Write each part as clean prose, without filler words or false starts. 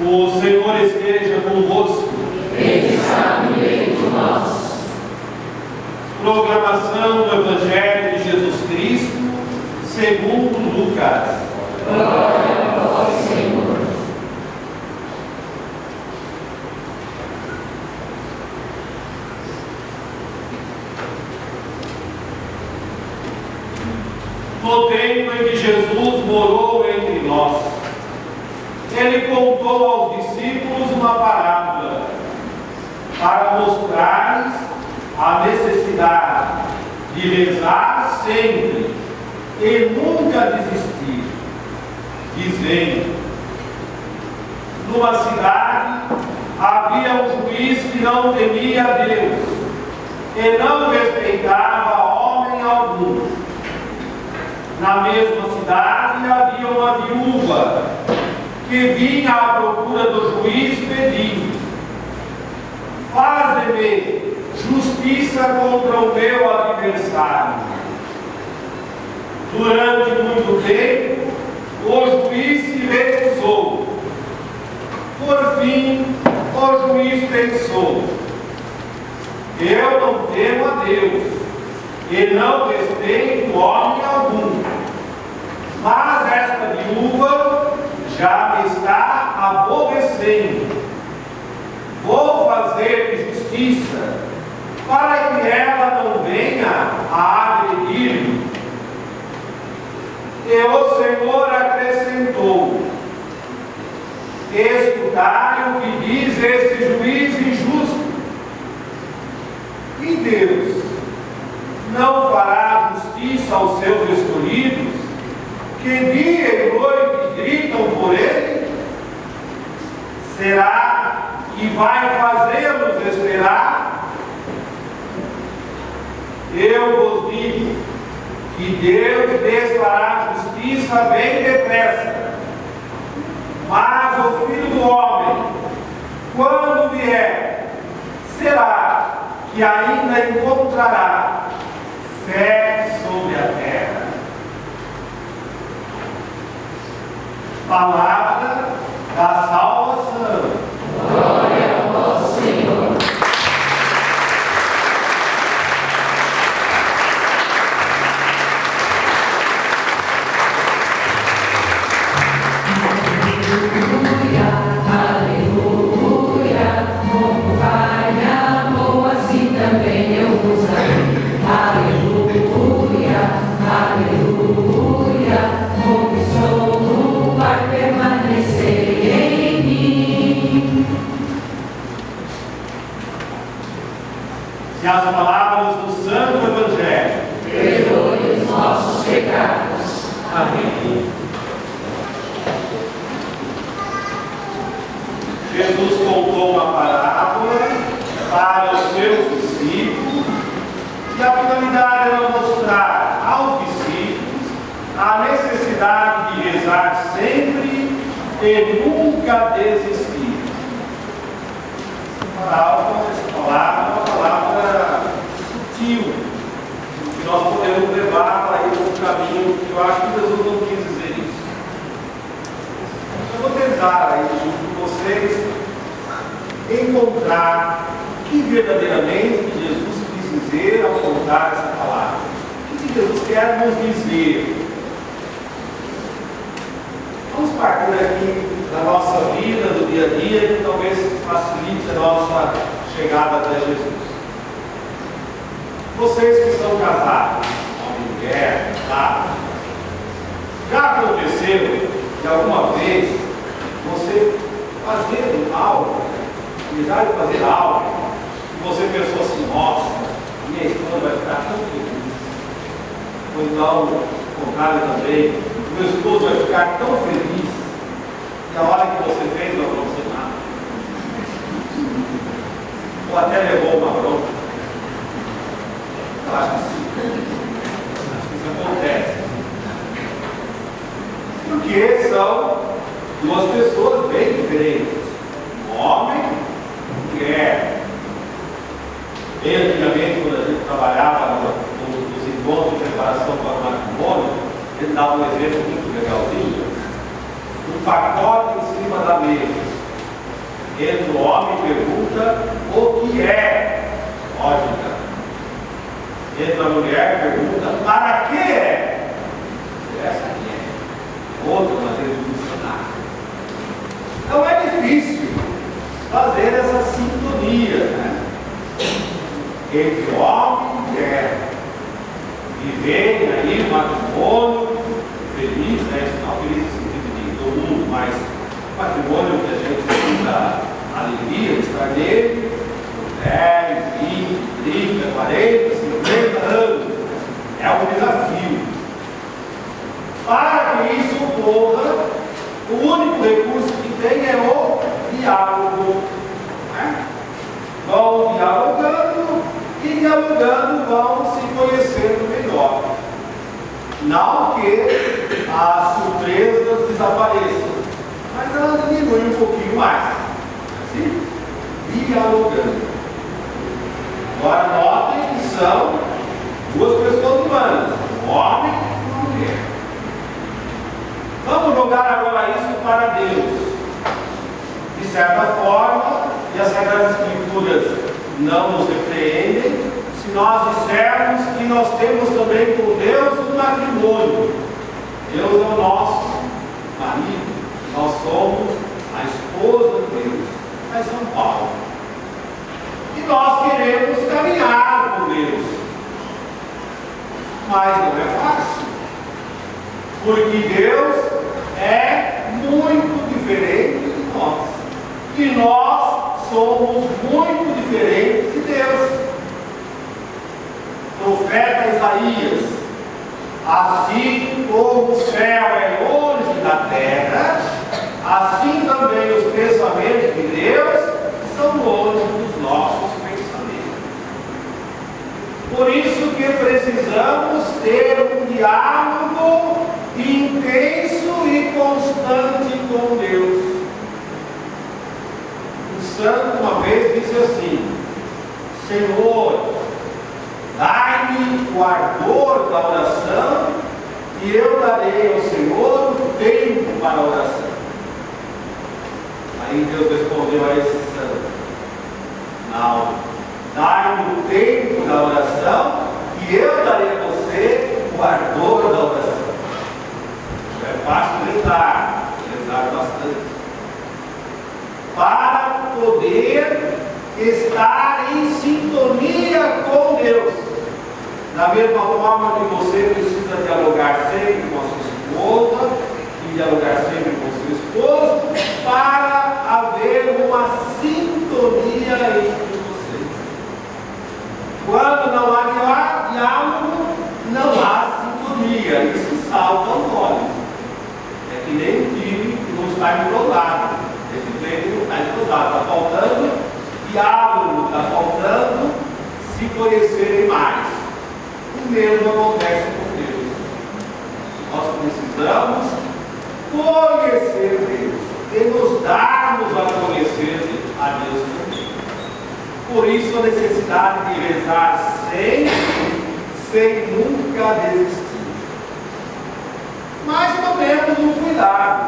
O Senhor esteja convosco. Ele está no meio de nós. Proclamação do Evangelho de Jesus Cristo, segundo Lucas. Glória a vós, Senhor. No tempo em que Jesus morou entre nós, ele contou aos discípulos uma parábola para mostrar-lhes a necessidade de rezar sempre e nunca desistir, dizendo: numa cidade havia um juiz que não temia a Deus e não respeitava homem algum. Na mesma cidade havia uma viúva que vinha à procura do juiz pedindo: faze-me justiça contra o meu adversário. Durante muito tempo, o juiz se recusou. Por fim, o juiz pensou: eu não temo a Deus e não respeito homem algum, mas esta viúva já me está aborrecendo. Vou fazer justiça para que ela não venha a agredir-me. E o Senhor acrescentou: escutai o que diz este juiz injusto. E Deus não fará justiça aos seus escolhidos, que dia e noite gritam por ele? Será que vai fazê-los esperar? Eu vos digo que Deus lhes fará justiça bem depressa. Mas o Filho do Homem, quando vier, será que ainda encontrará fé sobre a terra? Palavra da salvação. Glória a vós, Senhor. Aleluia, como Pai me amou, assim também eu vos amei. Aleluia, aleluia, como sou do Pai, permanecerei em mim. E as palavras do Santo Evangelho. Perdoe os nossos pecados. Amém. Jesus contou uma parábola para os seus discípulos, e a finalidade era mostrar aos discípulos a necessidade de rezar sempre e nunca desistir. Essa palavra é uma palavra sutil, que nós podemos levar para ir por um caminho que eu acho que Jesus não quis dizer isso. Eu vou tentar aí, junto com vocês, encontrar o que verdadeiramente Jesus quis dizer ao contar essa palavra. O que Jesus quer nos dizer? Vamos partir aqui da nossa vida, do dia a dia, que talvez facilite a nossa chegada até Jesus. Vocês que são casados, homem e mulher, tá? Já aconteceu de alguma vez você fazendo algo, já de fazer algo, e você pensou assim: nossa, minha esposa vai ficar tão feliz. Ou então, o contrário também, meu esposo vai ficar tão feliz, que a hora que você fez não aconteceu nada. Ou até levou uma bronca. Eu acho que sim. Acho que isso acontece. Porque são duas pessoas bem diferentes. Homem e mulher. Bem antigamente, quando a gente trabalhava nos encontros de preparação para o matrimônio, ele dava um exemplo muito legalzinho. Um pacote em cima da mesa. Entra o homem e pergunta o que é lógica. Entra a mulher e pergunta para que é. Essa aqui é outra maneira de funcionar. Então é difícil fazer essa sintonia, né? Entre homem e mulher. Viverem aí um matrimônio feliz, né? Não feliz no sentido de todo mundo, mas matrimônio que a gente sinta alegria de estar nele, 10, 20, 30, 40, 50 anos. É um desafio. Para que isso ocorra, o único recurso que tem é o diálogo. Né? Vão dialogando e dialogando vão se conhecendo melhor. Não que as surpresas desapareçam, mas elas diminuem um pouquinho mais. Assim? Dialogando. Agora notem que são duas pessoas humanas, um homem e uma mulher. Vamos jogar agora isso para Deus. De certa forma, e as Sagradas Escrituras não nos repreendem, se nós dissermos que nós temos também com Deus um matrimônio. Deus é o nosso marido, nós somos a esposa de Deus. É São Paulo. E nós queremos caminhar com Deus. Mas não é fácil. Porque Deus é muito diferente de nós. E nós somos muito diferentes de Deus. Profeta Isaías: assim como o céu é longe da terra, assim também os pensamentos de Deus são longe dos nossos pensamentos. Por isso que precisamos ter um diálogo intenso e constante com Deus. O santo uma vez disse assim: Senhor, dai-me o ardor da oração e eu darei ao Senhor o tempo para a oração. Aí Deus respondeu a esse santo: não, dai-me o tempo da oração e eu darei a você o ardor da oração. É fácil rezar bastante. Para poder estar em sintonia com Deus. Da mesma forma que você precisa dialogar sempre com a sua esposa e dialogar sempre com o seu esposo, para haver uma sintonia entre vocês. Quando não há diálogo, não há sintonia. Isso salta aos olhos. É que nem um time que não está entrosado. Esse treino não está entrosado. Está faltando diálogo, está faltando se conhecerem mais. O mesmo acontece com Deus. Nós precisamos conhecer Deus e nos darmos a conhecer a Deus também. Por isso a necessidade de rezar sempre, sem nunca desistir. Mas tomemos um cuidado.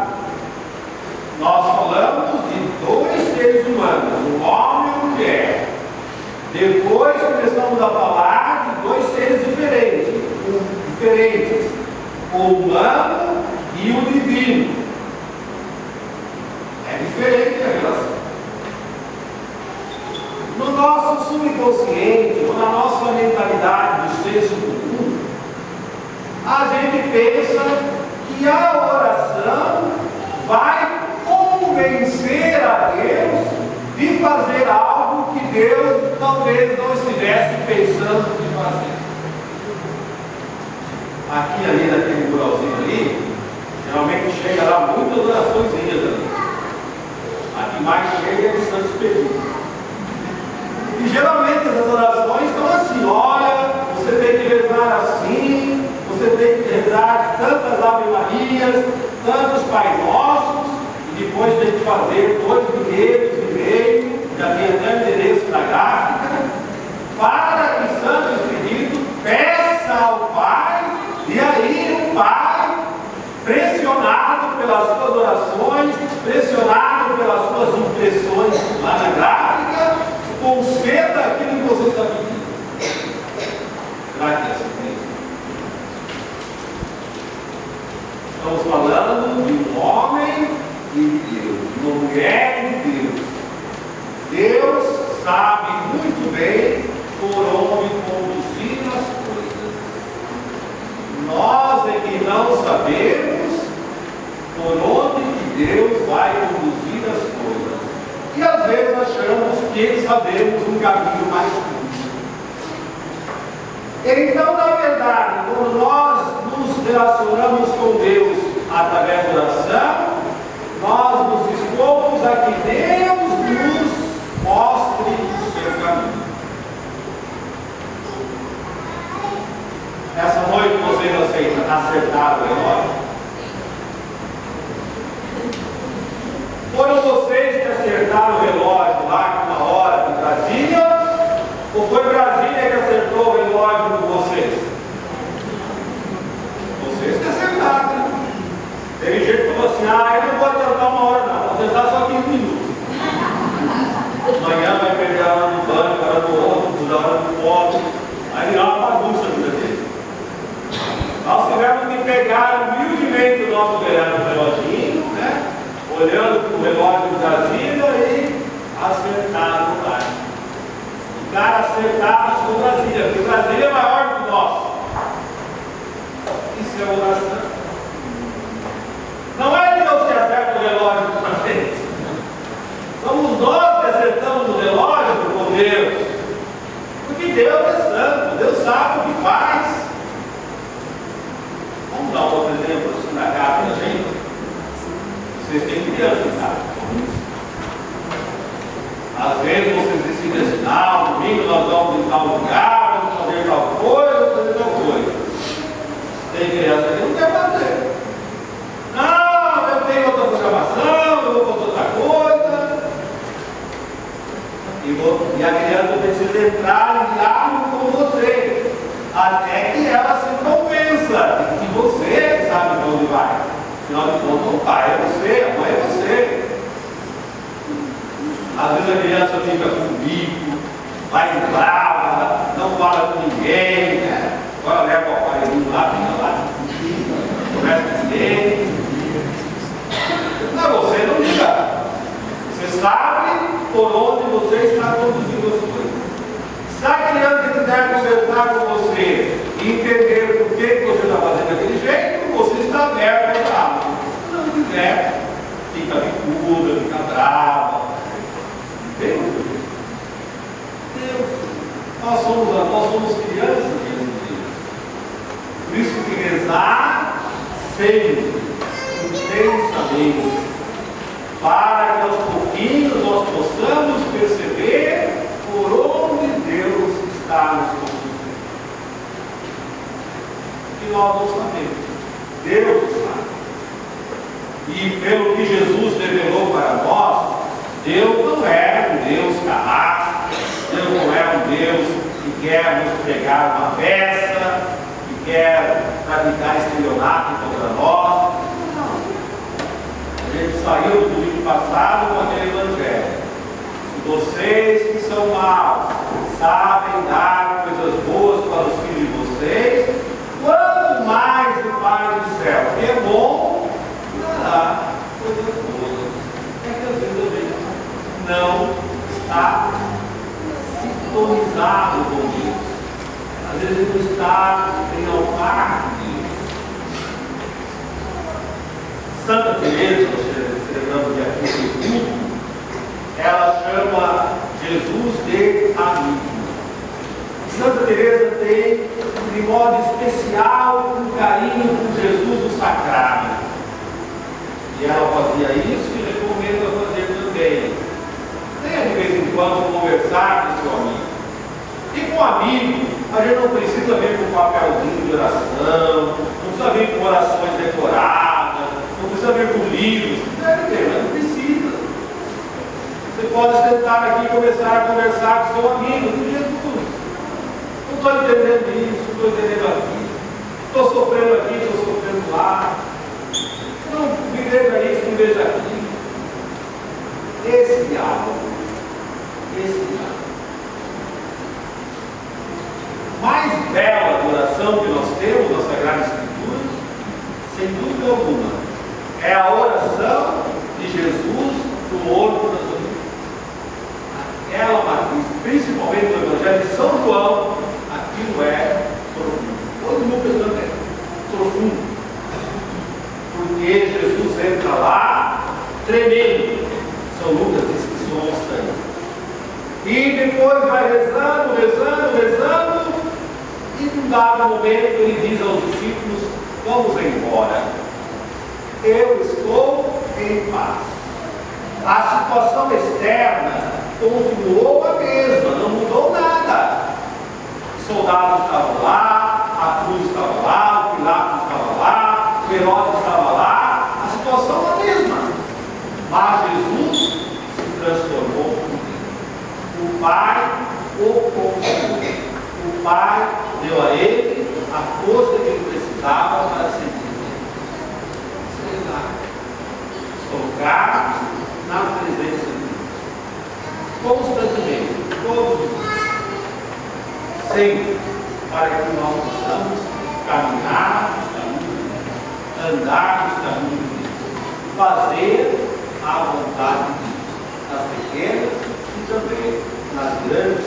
Nós falamos de dois seres humanos, um homem e uma mulher. Depois começamos a falar de dois seres diferentes, o humano e o divino. É diferente a relação. No nosso subconsciente, ou na nossa mentalidade do senso comum, a gente pensa que a oração vai convencer a Deus de fazer algo que Deus talvez não estivesse pensando de fazer. Aqui ali naquele muralzinho ali, geralmente chega lá muitas oraçõezinhas ali. A que mais chega é de Santos Pedidos. E geralmente essas orações estão assim: olha, você tem que rezar assim, você tem que rezar tantas Ave Marias, tantos Pai Nossos, e depois tem que fazer 2 bilhetes e meio, já tem até o endereço da gráfica, para que Santo Espírito peça ao Pai, e aí o Pai, preciosamente, pressionado pelas suas orações, pressionado pelas suas impressões lá na gráfica, conceda aquilo que você está pedindo. Será que é assim mesmo? Estamos falando de um homem e de Deus, de uma mulher de Deus. Deus sabe muito bem por onde conduzir as coisas. Nós é que não sabemos por onde que Deus vai conduzir as coisas. E às vezes achamos que sabemos um caminho mais curto. Então, na verdade, quando nós nos relacionamos com Deus através da oração, nós nos expomos a que Deus nos mostre o seu caminho. Essa noite vocês acertaram o relógio? Foram vocês que acertaram o relógio lá com a hora de Brasília? Ou foi Brasília que acertou o relógio com vocês? Vocês que acertaram, né? Teve gente que falou assim: eu não vou acertar uma hora não, vou acertar só 15 minutos. Amanhã vai perder a hora no banco, a hora do ônibus, a hora do foto. Aí virar uma bagunça a vida dele. Nós tivemos que pegar humildemente o nosso reloginho, né? Olhando para o relógio de Brasília e acertar o horário. Ficar acertados com Brasília, porque Brasília é maior do que nós. Isso é oração. Não é Deus que acerta o relógio para gente. Somos nós que acertamos o relógio com Deus. Porque Deus é santo, Deus sabe o que faz. Vamos dar um outro exemplo assim na casa da gente. Vocês têm criança em casa. Às vezes vocês decidem assim: não, domingo nós vamos em tal lugar, vamos fazer tal coisa, vamos fazer tal coisa. Tem criança que não quer fazer. Não, eu tenho outra programação, eu vou fazer outra coisa. E a criança precisa entrar em diálogo com você, até que ela se convença de que você sabe para onde vai. Afinal de contas, o pai é você, a mãe é você. Às vezes a criança fica com bico, vai brava, não fala com ninguém, né? Agora leva o aparelhinho lá, fica lá, conversa com ninguém. Não, você não liga. Você sabe por onde você está conduzindo as coisas. Se a criança quiser conversar com você e entender por que você está fazendo daquele jeito, você está aberto ao diálogo. Se não quiser, fica bicuda, fica brava. Deus. Nós somos crianças de Deus. Por isso que rezar sempre, intensamente, para que aos pouquinhos nós possamos perceber por onde Deus está nos conduzindo. E nós não sabemos. Deus sabe. E pelo que Jesus revelou para nós, Deus não é um Deus carrasco, Deus não é um Deus que quer nos pregar uma peça, que quer praticar estelionato contra nós. Não. A gente saiu do domingo passado com aquele evangelho. Se vocês que são maus sabem dar coisas boas para os filhos de vocês, quanto mais o Pai do céu, que é bom, dará coisas boas. É que às vezes a gente não está sintonizado com Deus. Às vezes não está em altar de Deus. Santa Teresa, nós celebramos aqui no culto, ela chama Jesus de amigo. Santa Teresa tem, de modo especial, um carinho com Jesus do sacrário. E ela fazia isso e recomenda fazer também. Venha de vez em quando conversar com seu amigo. E com o amigo, a gente não precisa vir com um papelzinho de oração, não precisa vir com orações decoradas, não precisa vir com livros. Não precisa. Você pode sentar aqui e começar a conversar com seu amigo com Jesus. Não estou entendendo isso, não estou entendendo aqui. Estou sofrendo aqui, estou sofrendo lá. veja isso, não veja aquilo. Esse diálogo. Mais bela adoração que nós temos na Sagrada Escritura, sem dúvida alguma, é a oração de Jesus no Horto das Oliveiras. Aquela matriz, principalmente no Evangelho de São João, aquilo é profundo. Todo Lucas também, profundo. Porque Jesus entra lá tremendo. São Lucas diz que sonsta. E depois vai rezando, e num dado momento ele diz aos discípulos: vamos embora, eu estou em paz. A situação externa continuou a mesma, não mudou nada. Os soldados estavam lá, a cruz estava lá, o Pilatos estava lá, o Herodes estava lá, a situação é a mesma. Mas Jesus se transformou. O Pai o consolou. O Pai deu a ele a força que ele precisava para sentir. Colocar na presença de Deus. Constantemente, todos os dias. Sempre, para que nós possamos caminhar nos caminhos de Deus, andar nos caminhos de Deus, fazer a vontade de Deus, nas pequenas e também nas grandes